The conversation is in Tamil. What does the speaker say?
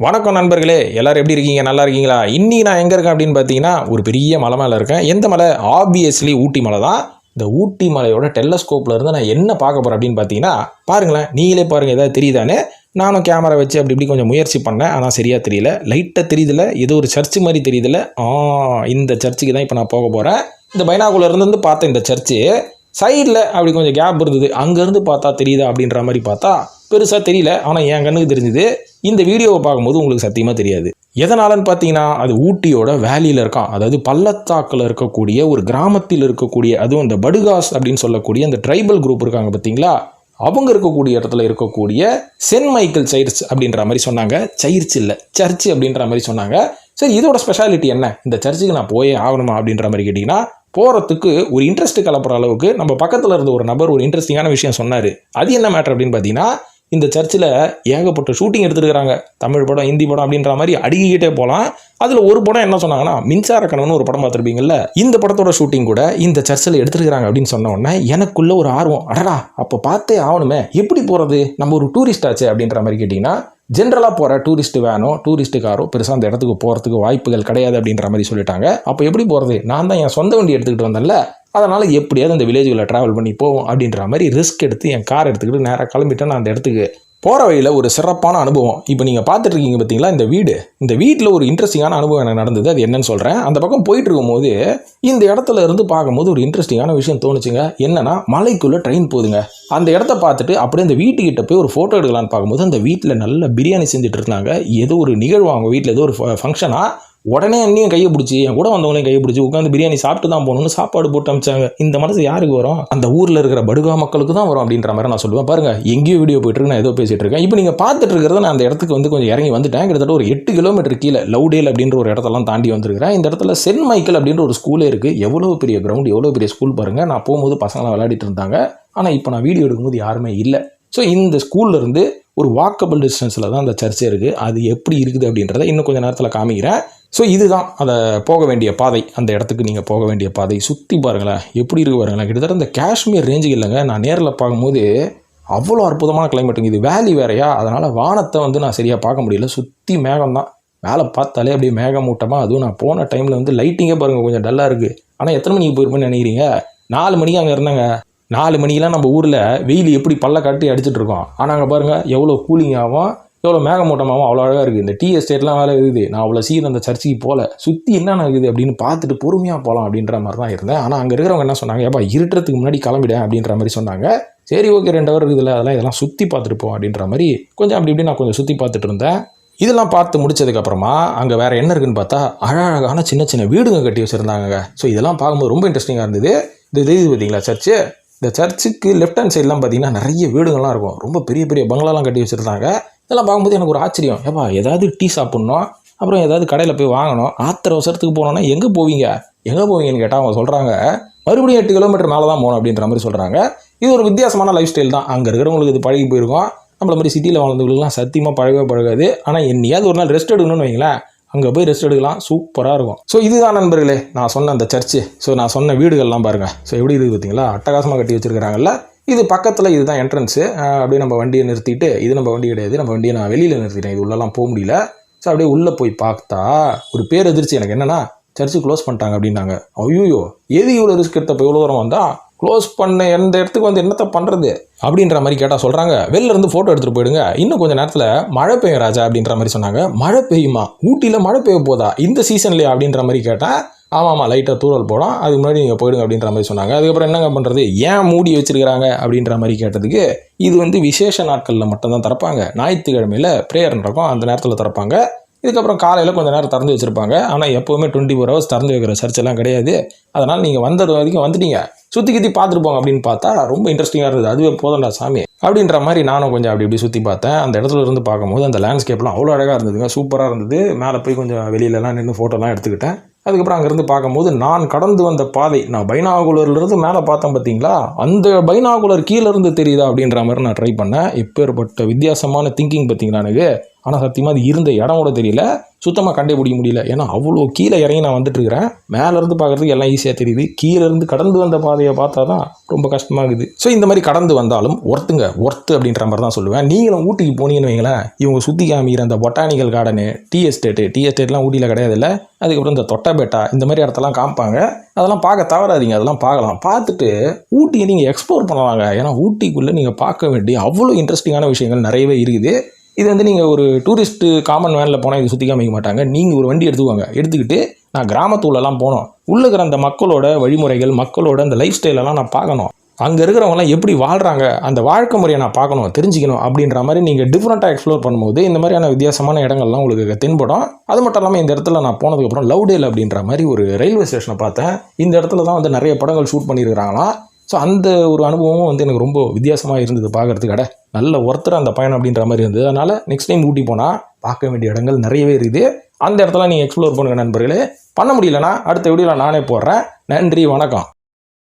வணக்கம் நண்பர்களே, எல்லாரும் எப்படி இருக்கீங்க? நல்லா இருக்கீங்களா? இன்னைக்கு நான் எங்கே இருக்கேன் அப்படின்னு பார்த்தீங்கன்னா, ஒரு பெரிய மலை மேலே இருக்கேன். எந்த மலை? ஆப்வியஸ்லி ஊட்டி மலை தான். இந்த ஊட்டி மலையோட டெலஸ்கோப்பில் இருந்து நான் என்ன பார்க்க போகிறேன் அப்படின்னு பார்த்தீங்கன்னா, பாருங்களேன், நீங்களே பாருங்கள், ஏதாவது தெரியுதானே? நானும் கேமரா வச்சு அப்படி இப்படி கொஞ்சம் முயற்சி பண்ணேன், ஆனால் சரியாக தெரியல. லைட்டாக தெரியுதில்ல, ஏதோ ஒரு சர்ச்சு மாதிரி தெரியுதில்ல. இந்த சர்ச்சுக்கு தான் இப்போ நான் போக போகிறேன். இந்த பைனாகுலர் இருந்து பார்த்தேன் இந்த சர்ச்சு. சைடில் அப்படி கொஞ்சம் கேப் இருந்தது, அங்கேருந்து பார்த்தா தெரியுதா அப்படின்ற மாதிரி பார்த்தா பெருசாக தெரியல. ஆனால் என் கண்ணுக்கு தெரிஞ்சுது. இந்த வீடியோவை பார்க்கும்போது உங்களுக்கு சத்தியமாக தெரியாது. எதனாலன்னு பார்த்தீங்கன்னா, அது ஊட்டியோட வேலியில் இருக்கான். அதாவது பள்ளத்தாக்கில் இருக்கக்கூடிய ஒரு கிராமத்தில் இருக்கக்கூடிய, அதுவும் இந்த படுகாஸ் அப்படின்னு சொல்லக்கூடிய அந்த ட்ரைபல் குரூப் இருக்காங்க பார்த்தீங்களா, அவங்க இருக்கக்கூடிய இடத்துல இருக்கக்கூடிய சென்ட் மைக்கேல் சர்ச் அப்படின்ற மாதிரி சொன்னாங்க. சர்ச் இல்லை, சர்ச் அப்படின்ற மாதிரி சொன்னாங்க. சரி, இதோட ஸ்பெஷாலிட்டி என்ன? இந்த சர்ச்சுக்கு நான் போயே ஆகணுமா அப்படின்ற மாதிரி கேட்டிங்கன்னா, போகிறதுக்கு ஒரு இன்ட்ரெஸ்ட் கலப்புற அளவுக்கு நம்ம பக்கத்தில் இருந்த ஒரு நபர் ஒரு இன்ட்ரெஸ்டிங்கான விஷயம் சொன்னார். அது என்ன மேட்டர் அப்படின்னு பார்த்தீங்கன்னா, இந்த சர்ச்சில் ஏகப்பட்ட ஷூட்டிங் எடுத்துருக்கிறாங்க. தமிழ் படம், ஹிந்தி படம் அப்படின்ற மாதிரி அடிக்கிட்டே போகலாம். அதில் ஒரு படம் என்ன சொன்னாங்கன்னா, மின்சார கனவுன்னு ஒரு படம் பார்த்துருப்பீங்கல்ல, இந்த படத்தோட ஷூட்டிங் கூட இந்த சர்ச்சில் எடுத்துருக்காங்க அப்படின்னு சொன்ன உடனே எனக்குள்ள ஒரு ஆர்வம், அடடா அப்போ பார்த்தே ஆகணுமே, எப்படி போகிறது, நம்ம ஒரு டூரிஸ்ட் ஆச்சு அப்படின்ற மாதிரி கேட்டிங்கன்னா, ஜென்ரலாக போகிற டூரிஸ்ட் வேனோ டூரிஸ்ட் காரோ பெருசாக அந்த இடத்துக்கு போகிறதுக்கு வாய்ப்புகள் கிடையாது அப்படின்ற மாதிரி சொல்லிட்டாங்க. அப்போ எப்படி போகிறது? நான் தான் என் சொந்த வண்டி எடுத்துக்கிட்டு வந்தேன்ல, அதனால் எப்படியாவது அந்த வில்லேஜுகளை ட்ராவல் பண்ணி போவோம் அப்படின்ற மாதிரி ரிஸ்க் எடுத்து என் கார் எடுத்துக்கிட்டு நேராக கிளம்பிட்டேன் நான் அந்த இடத்துக்கு. போகிற வழியில் ஒரு சிறப்பான அனுபவம். இப்போ நீங்கள் பார்த்துட்டு இருக்கீங்க பார்த்தீங்களா இந்த வீடு, இந்த வீட்டில் ஒரு இன்ட்ரெஸ்டிங்கான அனுபவம் எனக்கு நடந்தது. அது என்னன்னு சொல்கிறேன். அந்த பக்கம் போயிட்டு இருக்கும்போது இந்த இடத்துல இருந்து பார்க்கும்போது ஒரு இன்ட்ரெஸ்டிங்கான விஷயம் தோணுச்சுங்க. என்னன்னா, மலைக்குள்ளே ட்ரெயின் போகுதுங்க. அந்த இடத்த பார்த்துட்டு அப்படியே அந்த வீட்டுக்கிட்ட போய் ஒரு ஃபோட்டோ எடுக்கலான்னு பார்க்கும்போது அந்த வீட்டில் நல்ல பிரியாணி செஞ்சுட்டு இருந்தாங்க. ஏதோ ஒரு நிகழ்வு, அவங்க வீட்டில் ஏதோ ஒரு ஃபங்க்ஷனாக. உடனே என்னையும் கையை பிடிச்சி, என் கூட வந்தவங்களையும் கையை பிடிச்சி உட்காந்து பிரியாணி சாப்பிட்டு தான் போகணும்னு சாப்பாடு போட்டு அமிச்சாங்க. இந்த மனசு யாருக்கு வரும்? அந்த ஊரில் இருக்கிற படுகா மக்களுக்கு தான் வரும் அப்படின்ற மாதிரி நான் சொல்லுவேன். பாருங்க, எங்கேயோ வீடியோ போயிட்டு இருக்கு, நான் ஏதோ பேசிட்டு இருக்கேன். இப்போ நீங்கள் பார்த்துட்டு இருக்கிறத நான் அந்த இடத்துக்கு வந்து கொஞ்சம் இறங்கி வந்துட்டேன். கிட்டத்தட்ட ஒரு 8 கிலோமீட்டர் கீழே லவுடேல் அப்படின்ற ஒரு இடத்தெல்லாம் தாண்டி வந்திருக்கிறேன். இந்த இடத்துல சென்ட் மைக்கேல் அப்படின்ற ஒரு ஸ்கூலே இருக்குது. எவ்வளோ பெரிய கிரவுண்ட், எவ்வளோ பெரிய ஸ்கூல் பாருங்கள். நான் போகும்போது பசங்களாம் விளையாடிட்டு இருந்தாங்க. ஆனால் இப்போ நான் வீடியோ எடுக்கும்போது யாருமே இல்லை. ஸோ இந்த ஸ்கூல்லேருந்து ஒரு வாக்கபிள் டிஸ்டன்ஸில் தான் அந்த சர்ச்சே இருக்குது. அது எப்படி இருக்குது அப்படின்றத இன்னும் கொஞ்சம் நேரத்தில் காமிக்கிறேன். ஸோ இதுதான் அதை போக வேண்டிய பாதை. அந்த இடத்துக்கு நீங்கள் போக வேண்டிய பாதை சுற்றி பாருங்களேன், எப்படி இருக்குது பாருங்களேன். கிட்டத்தட்ட இந்த காஷ்மீர் ரேஞ்சுக்கு இல்லைங்க, நான் நேரில் பார்க்கும்போது அவ்வளோ அற்புதமான கிளைமேட்டுங்க. இது வேலி வேறையா, அதனால் வானத்தை வந்து நான் சரியாக பார்க்க முடியல. சுற்றி மேகம் தான், மேலே பார்த்தாலே அப்படியே மேகமூட்டமாக. அதுவும் நான் போன டைமில் வந்து லைட்டிங்கே பாருங்கள் கொஞ்சம் டல்லாக இருக்குது. ஆனால் எத்தனை மணிக்கு போயிருப்பேன்னு நினைக்கிறீங்க? 4 மணிக்கு அங்கே இருந்தாங்க. 4 மணிக்கெலாம் நம்ம ஊரில் வெயில் எப்படி பல்ல காட்டி அடிச்சுட்டு இருக்கோம். ஆனால் அங்கே பாருங்கள் எவ்வளோ கூலிங்காகவும் எவ்வளோ மேகமூட்டமாகவும் அவ்வளோ அழகாக இருக்குது. இந்த டீ எஸ்டேட்லாம் வேலை இருக்குது. நான் அவ்வளோ சீக்கிரம் அந்த சர்ச்சுக்கு போகல, சுற்றி என்ன இருக்குது அப்படின்னு பார்த்துட்டு பொறுமையாக போகலாம் அப்படின்ற மாதிரி தான் இருந்தேன். ஆனால் அங்கே இருக்கிறவங்க என்ன சொன்னாங்க, ஏப்பா இருட்டுறதுக்கு முன்னாடி கிளம்பிடேன் அப்படின்ற மாதிரி சொன்னாங்க. சரி, ஓகே, 2 ஹவர் இருக்குதுல்ல, இதெல்லாம் சுற்றி பார்த்துட்டு போவோம் அப்படின்ற மாதிரி கொஞ்சம் அப்படி இப்படி நான் கொஞ்சம் சுற்றி பார்த்துட்டு இருந்தேன். இதெல்லாம் பார்த்து முடிச்சதுக்கப்புறமா அங்கே வேறு என்ன இருக்குதுன்னு பார்த்தா, அழகான சின்ன சின்ன வீடுங்க கட்டி வச்சுருந்தாங்க. ஸோ இதெல்லாம் பார்க்கும்போது ரொம்ப இன்ட்ரெஸ்டிங்காக இருந்தது. இது தெரியுது பார்த்தீங்களா சர்ச்சு, இந்த சர்ச்சுக்கு லெஃப்ட் ஹேண்ட் சைட்லாம் பார்த்தீங்கன்னா நிறைய வீடுகள்லாம் இருக்கும். ரொம்ப பெரிய பெரிய பங்களாலாம் கட்டி வச்சுருந்தாங்க. இதெல்லாம் பார்க்கும்போது எனக்கு ஒரு ஆச்சரியம், ஏப்பா ஏதாவது டீ சாப்பிட்ணும், அப்புறம் ஏதாவது கடையில் போய் வாங்கணும், ஆத்திர அவசரத்துக்கு போனோன்னா எங்கே போவீங்கன்னு கேட்டால் அவங்க சொல்கிறாங்க, மறுபடியும் 8 கிலோமீட்டர் மேலே தான் போகணும் அப்படின்ற மாதிரி சொல்கிறாங்க. இது ஒரு வித்தியாசமான லைஃப் ஸ்டைல் தான். அங்கே இருக்கிறவங்களுக்கு இது பழகி போயிருக்கும். நம்மள மாதிரி சிட்டியில் வாழ்ந்தவங்களுக்குலாம் சத்தியமாக பழகாது. ஆனால் என்னையாவது ஒரு நாள் ரெஸ்ட் எடுக்கணும்னு வைங்களேன், அங்கே போய் ரெஸ்ட் எடுக்கலாம், சூப்பராக இருக்கும். ஸோ இதுதான் நண்பர்களே நான் சொன்ன அந்த சர்ச்சு. ஸோ நான் சொன்ன வீடுகள்லாம் பாருங்கள். ஸோ எப்படி இருக்குது பார்த்தீங்களா, அட்டகாசமாக கட்டி வச்சுருக்கிறாங்கல்ல. இது பக்கத்தில் இதுதான் என்ட்ரன்ஸு. அப்படியே நம்ம வண்டியை நிறுத்திட்டு, இது நம்ம வண்டி கிடையாது, நம்ம வண்டியை நான் வெளியில் நிறுத்திட்டேன், இது உள்ளெல்லாம் போக முடியல. ஸோ அப்படியே உள்ளே போய் பார்த்தா ஒரு பேர் எதிர்ச்சி எனக்கு என்னென்னா, சர்ச்சு க்ளோஸ் பண்ணிட்டாங்க அப்படின்னாங்க. ஐயோ, எது இவ்வளோ ரிஸ்க் எடுத்தப்போ இவ்வளோ தூரம் வந்தால் க்ளோஸ் பண்ண எந்த இடத்துக்கு வந்து என்னத்தை பண்ணுறது அப்படின்ற மாதிரி கேட்டால் சொல்கிறாங்க, வெளில இருந்து ஃபோட்டோ எடுத்துகிட்டு போயிடுங்க, இன்னும் கொஞ்சம் நேரத்தில் மழை பெய்யும் ராஜா அப்படின்ற மாதிரி சொன்னாங்க. மழை பெய்யுமா? ஊட்டியில் மழை பெய்ய போதா இந்த சீசன்லேயே அப்படின்ற மாதிரி கேட்டால், ஆமாம் லைட்டாக தூரல் போடும், அதுக்கு முன்னாடி நீங்கள் போயிடுங்க அப்படின்ற மாதிரி சொன்னாங்க. அதுக்கப்புறம் என்னங்க பண்ணுறது, ஏன் மூடி வச்சுருக்கிறாங்க அப்படின்ற மாதிரி கேட்டதுக்கு, இது வந்து விசேஷ நாட்களில் மட்டும்தான் திறப்பாங்க, ஞாயிற்றுக்கிழமையில் ப்ரேயர் நடக்கும், அந்த நேரத்தில் திறப்பாங்க. இதுக்கப்புறம் காலையில் கொஞ்சம் நேரம் திறந்து வச்சுருப்பாங்க. ஆனால் எப்போவுமே 24 ஹவர்ஸ் திறந்து வைக்கிற சர்ச்செல்லாம் கிடையாது. அதனால் நீங்கள் வந்தது வரைக்கும் வந்துட்டீங்க, சுற்றி கித்தி பார்த்துட்டு போங்க அப்படின்னு பார்த்தா ரொம்ப இன்ட்ரெஸ்டிங்காக இருந்தது. அதுவே போதண்டா சாமி அப்படின்ற மாதிரி நானும் கொஞ்சம் அப்படி இப்படி சுற்றி பார்த்தேன். அந்த இடத்துல இருந்து பார்க்கும்போது அந்த லேண்ட்ஸ்கேப்லாம் அவ்வளோ அழகாக இருந்ததுங்க, சூப்பராக இருந்தது. மேலே போய் கொஞ்சம் வெளியிலலாம் நின்று ஃபோட்டோலாம் எடுத்துக்கிட்டேன். அதுக்கப்புறம் அங்கேருந்து பார்க்கும்போது நான் கடந்து வந்த பாதை, நான் பைனாகுலர்லேருந்து மேலே பார்த்தேன் பார்த்தீங்களா, அந்த பைனாகுலர் கீழேருந்து தெரியுதா அப்படின்ற மாதிரி நான் ட்ரை பண்ணேன். எப்பேற்பட்ட வித்தியாசமான திங்கிங் பார்த்தீங்களா எனக்கு. ஆனால் சத்தியமாக அது இருந்த இடம் கூட தெரியல, சுத்தமாக கண்டுபிடிக்க முடியல. ஏன்னா அவ்வளோ கீழே இறங்கி நான் வந்துட்டு இருக்கிறேன். மேலேருந்து பார்க்குறதுக்கு எல்லாம் ஈஸியாக தெரியுது, கீழேருந்து கடந்து வந்த பாதையை பார்த்தா தான் ரொம்ப கஷ்டமாகுது. ஸோ இந்த மாதிரி கடந்து வந்தாலும் ஒர்த்து அப்படின்ற மாதிரி தான் சொல்லுவேன். நீங்களும் ஊட்டிக்கு போனீங்கன்னு வைங்களேன், இவங்க சுற்றி காமிக்கிற அந்த பொட்டானிக்கல் கார்டனு, டீ எஸ்டேட்லாம் ஊட்டியில் கிடையாது இல்லை. அதுக்கப்புறம் இந்த தொட்டபேட்டா இந்த மாதிரி இடத்தெல்லாம் காமிப்பாங்க. அதெல்லாம் பார்க்க தவறாதீங்க, அதெல்லாம் பார்க்கலாம். பார்த்துட்டு ஊட்டியை நீங்கள் எக்ஸ்ப்ளோர் பண்ணலாங்க. ஏன்னா ஊட்டிக்குள்ளே நீங்கள் பார்க்க வேண்டிய அவ்வளோ இன்ட்ரெஸ்டிங்கான விஷயங்கள் நிறையவே இருக்குது. இது வந்து நீங்கள் ஒரு டூரிஸ்ட்டு காமன் வேனில் போனால் இது சுற்றி காமிக்க மாட்டாங்க. நீங்கள் ஒரு வண்டி எடுத்துக்கிட்டு நான் கிராமத்துலலாம் போனோம், உள்ளே இருக்கிற அந்த மக்களோட வழிமுறைகள், மக்களோட அந்த லைஃப் ஸ்டைலெல்லாம் நான் பார்க்கணும், அங்கே இருக்கிறவங்களாம் எப்படி வாழ்கிறாங்க, அந்த வாழ்க்கை முறையை நான் பார்க்கணும், தெரிஞ்சுக்கணும் அப்படின்ற மாதிரி நீங்கள் டிஃப்ரெண்ட்டாக எக்ஸ்ப்ளோர் பண்ணும்போது இந்த மாதிரியான வித்தியாசமான இடங்கள்லாம் உங்களுக்கு தென்படும். அது மட்டும் இல்லாமல் இந்த இடத்துல நான் போனதுக்கப்புறம் லவ்டேல் அப்படின்ற மாதிரி ஒரு ரயில்வே ஸ்டேஷனை பார்த்தேன். இந்த இடத்துல தான் வந்து நிறைய படங்கள் ஷூட் பண்ணியிருக்கிறாங்களாம். ஸோ அந்த ஒரு அனுபவமும் வந்து எனக்கு ரொம்ப வித்தியாசமாக இருந்தது பார்க்குறதுக்கு. நல்ல ஒருத்தர் அந்த பயணம் அப்படின்ற மாதிரி இருந்தது. அதனால் நெக்ஸ்ட் டைம் ஊட்டி போனால் பார்க்க வேண்டிய இடங்கள் நிறையவே இருக்குது. அந்த இடத்துல நீங்கள் எக்ஸ்ப்ளோர் பண்ணுங்கள் நண்பர்களே. பண்ண முடியலன்னா அடுத்த வீடியோவில் நானே போடுறேன். நன்றி, வணக்கம்.